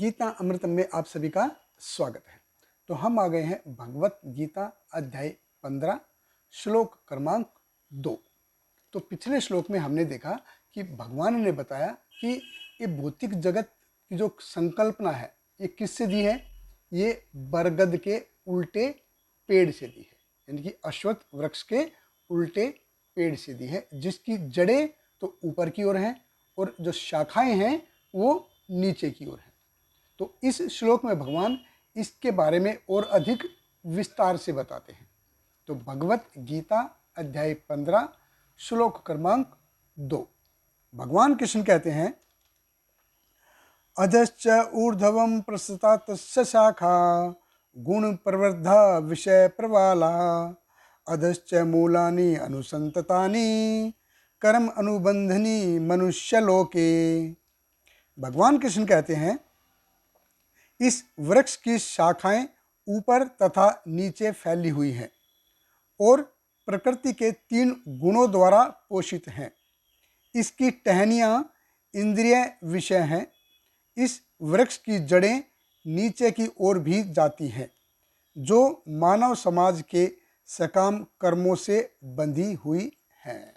गीता अमृतम में आप सभी का स्वागत है। तो हम आ गए हैं भगवत गीता अध्याय 15 श्लोक क्रमांक 2। तो पिछले श्लोक में हमने देखा कि भगवान ने बताया कि ये भौतिक जगत की जो संकल्पना है ये किससे दी है। ये बरगद के उल्टे पेड़ से दी है, यानी कि अश्वत्थ वृक्ष के उल्टे पेड़ से दी है, जिसकी जड़ें तो ऊपर की ओर हैं और जो शाखाएं हैं वो नीचे की ओर हैं। तो इस श्लोक में भगवान इसके बारे में और अधिक विस्तार से बताते हैं। तो भगवत गीता अध्याय 15 श्लोक क्रमांक 2 भगवान कृष्ण कहते हैं, अधश्च ऊर्ध्वं प्रसृता तस्य शाखा गुण प्रवृद्धा विषय प्रवाला अधश्च मूलानि अनुसंततानि कर्म अनुबंधनी मनुष्य लोके। भगवान कृष्ण कहते हैं, इस वृक्ष की शाखाएं ऊपर तथा नीचे फैली हुई हैं और प्रकृति के 3 गुणों द्वारा पोषित हैं। इसकी टहनियाँ इंद्रिय विषय हैं। इस वृक्ष की जड़ें नीचे की ओर भी जाती हैं, जो मानव समाज के सकाम कर्मों से बंधी हुई हैं।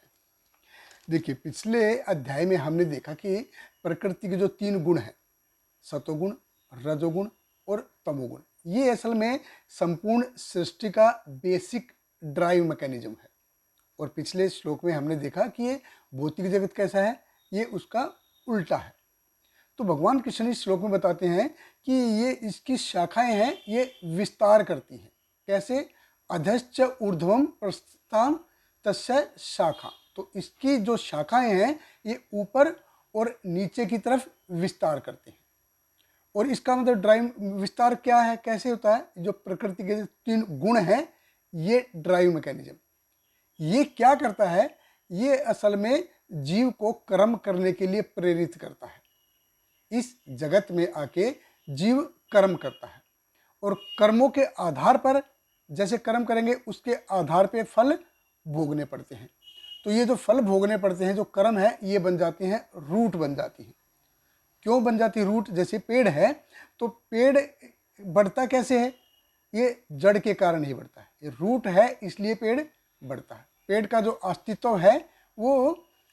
देखिए, पिछले अध्याय में हमने देखा कि प्रकृति के जो 3 गुण हैं, सतोगुण, रजोगुण और तमोगुण, ये असल में संपूर्ण सृष्टि का बेसिक ड्राइव मैकेनिज्म है। और पिछले श्लोक में हमने देखा कि ये भौतिक जगत कैसा है, ये उसका उल्टा है। तो भगवान कृष्ण इस श्लोक में बताते हैं कि ये इसकी शाखाएं हैं, ये विस्तार करती हैं। कैसे? अधश्च ऊर्ध्वम प्रस्थान तस्य शाखा। तो इसकी जो शाखाएं हैं ये ऊपर और नीचे की तरफ विस्तार करती हैं। और इसका मतलब ड्राइव विस्तार क्या है, कैसे होता है? जो प्रकृति के 3 गुण हैं, ये ड्राइव मैकेनिज्म ये क्या करता है, ये असल में जीव को कर्म करने के लिए प्रेरित करता है। इस जगत में आके जीव कर्म करता है और कर्मों के आधार पर जैसे कर्म करेंगे उसके आधार पे फल भोगने पड़ते हैं। तो ये जो फल भोगने पड़ते हैं, जो कर्म है, ये बन जाते हैं रूट बन जाती है। क्यों बन जाती है रूट? जैसे पेड़ है तो पेड़ बढ़ता कैसे है? ये जड़ के कारण ही बढ़ता है। ये रूट है इसलिए पेड़ बढ़ता है। पेड़ का जो अस्तित्व है वो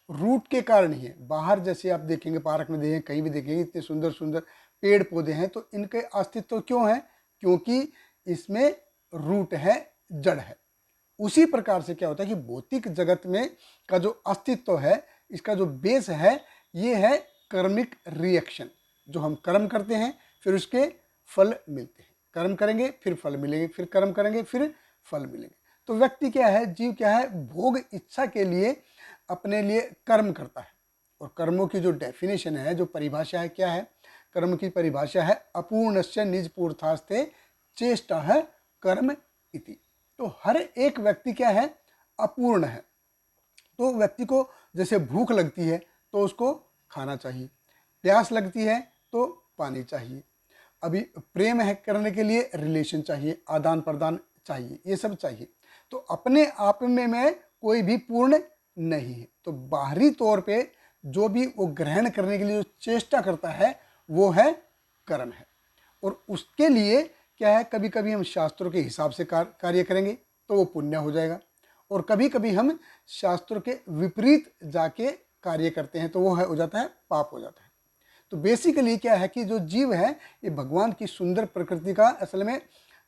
रूट के कारण ही है। बाहर जैसे आप देखेंगे, पार्क में देखेंगे, कहीं भी देखेंगे, इतने सुंदर सुंदर पेड़ पौधे हैं, तो इनके अस्तित्व क्यों है? क्योंकि इसमें रूट है, जड़ है। उसी प्रकार से क्या होता है कि भौतिक जगत में का जो अस्तित्व है, इसका जो बेस है, ये है कर्मिक रिएक्शन। जो हम कर्म करते हैं फिर उसके फल मिलते हैं। कर्म करेंगे फिर फल मिलेंगे, फिर कर्म करेंगे फिर फल मिलेंगे। तो व्यक्ति क्या है, जीव क्या है, भोग इच्छा के लिए अपने लिए कर्म करता है। और कर्मों की जो डेफिनेशन है, जो परिभाषा है, क्या है? कर्म की परिभाषा है अपूर्णस्य निज पूर्थास्ते चेष्टा है कर्म इति। तो हर एक व्यक्ति क्या है, अपूर्ण है। तो व्यक्ति को जैसे भूख लगती है तो उसको खाना चाहिए, प्यास लगती है तो पानी चाहिए, अभी प्रेम है करने के लिए रिलेशन चाहिए, आदान प्रदान चाहिए, ये सब चाहिए। तो अपने आप में मैं कोई भी पूर्ण नहीं है। तो बाहरी तौर पे जो भी वो ग्रहण करने के लिए जो चेष्टा करता है वो है कर्म है। और उसके लिए क्या है, कभी कभी हम शास्त्रों के हिसाब से कार्य करेंगे तो वो पुण्य हो जाएगा, और कभी कभी हम शास्त्रों के विपरीत जाके कार्य करते हैं तो वो हो जाता है पाप हो जाता है। तो बेसिकली क्या है कि जो जीव है ये भगवान की सुंदर प्रकृति का असल में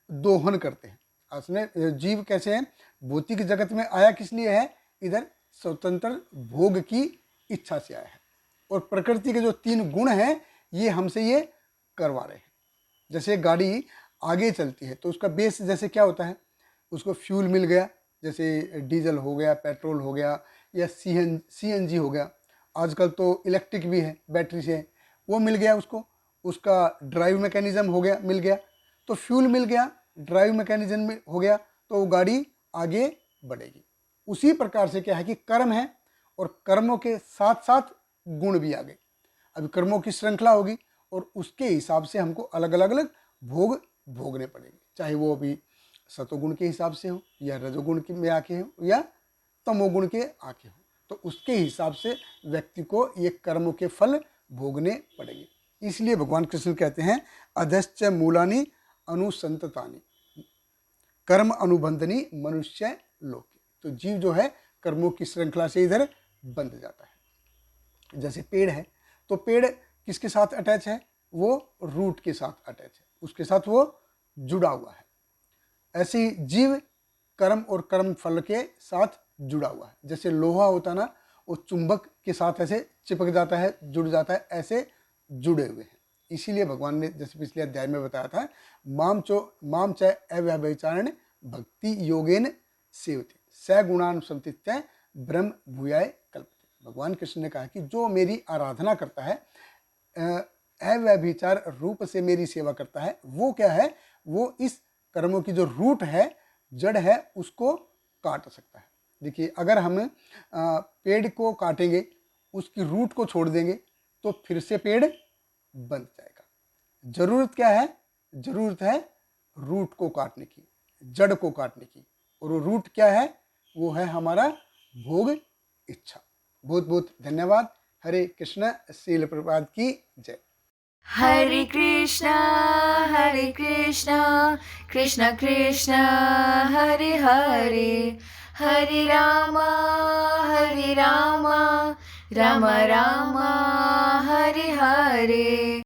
दोहन करते हैं। असल में जीव कैसे है, भौतिक जगत में आया किस लिए है? इधर स्वतंत्र भोग की इच्छा से आया है। और प्रकृति के जो 3 गुण हैं ये हमसे ये करवा रहे हैं। जैसे गाड़ी आगे चलती है तो उसका बेस जैसे क्या होता है, उसको फ्यूल मिल गया, जैसे डीजल हो गया, पेट्रोल हो गया, या CNG हो गया। आजकल तो इलेक्ट्रिक भी है, बैटरी से है, वो मिल गया उसको, उसका ड्राइव मैकेनिज्म हो गया, मिल गया। तो फ्यूल मिल गया, ड्राइव मैकेनिज्म हो गया, तो वो गाड़ी आगे बढ़ेगी। उसी प्रकार से क्या है कि कर्म है, और कर्मों के साथ साथ गुण भी आ गए। अभी कर्मों की श्रृंखला होगी और उसके हिसाब से हमको अलग अलग अलग भोग भोगने पड़ेंगे, चाहे वो अभी सतोगुण के हिसाब से हो, या रजोगुण में आके हो, या तमोगुण के आके हो। तो उसके हिसाब से व्यक्ति को ये कर्मों के फल भोगने पड़ेंगे। इसलिए भगवान कृष्ण कहते हैं अधश्च मूलानि अनुसंततानि कर्म अनुबंधनी मनुष्य लोके। तो जीव जो है कर्मों की श्रृंखला से इधर बंध जाता है। जैसे पेड़ है, तो पेड़ किसके साथ अटैच है? वो रूट के साथ अटैच है, उसके साथ वो जुड़ा हुआ है। ऐसे ही जीव कर्म और कर्म फल के साथ जुड़ा हुआ है। जैसे लोहा होता है ना, वो चुंबक के साथ ऐसे चिपक जाता है, जुड़ जाता है, ऐसे जुड़े हुए हैं। इसीलिए भगवान ने जैसे पिछले अध्याय में बताया था, माम च अव्यभिचारण भक्ति योगेन सेवते सगुणानुसंतित्य ब्रह्म भूयाय कल्पते। भगवान कृष्ण ने कहा कि जो मेरी आराधना करता है, अव्यभिचार रूप से मेरी सेवा करता है, वो क्या है? वो इस कर्मों की जो रूट है, जड़ है, उसको काट सकता है। देखिए, अगर हम पेड़ को काटेंगे, उसकी रूट को छोड़ देंगे, तो फिर से पेड़ बंध जाएगा। जरूरत क्या है? जरूरत है रूट को काटने की, जड़ को काटने की। और वो रूट क्या है? वो है हमारा भोग इच्छा। बहुत बहुत धन्यवाद। हरे कृष्ण। श्रील प्रभुपाद की जय। हरे कृष्णा कृष्ण कृष्ण हरे हरे, हरे राम राम राम हरे हरे।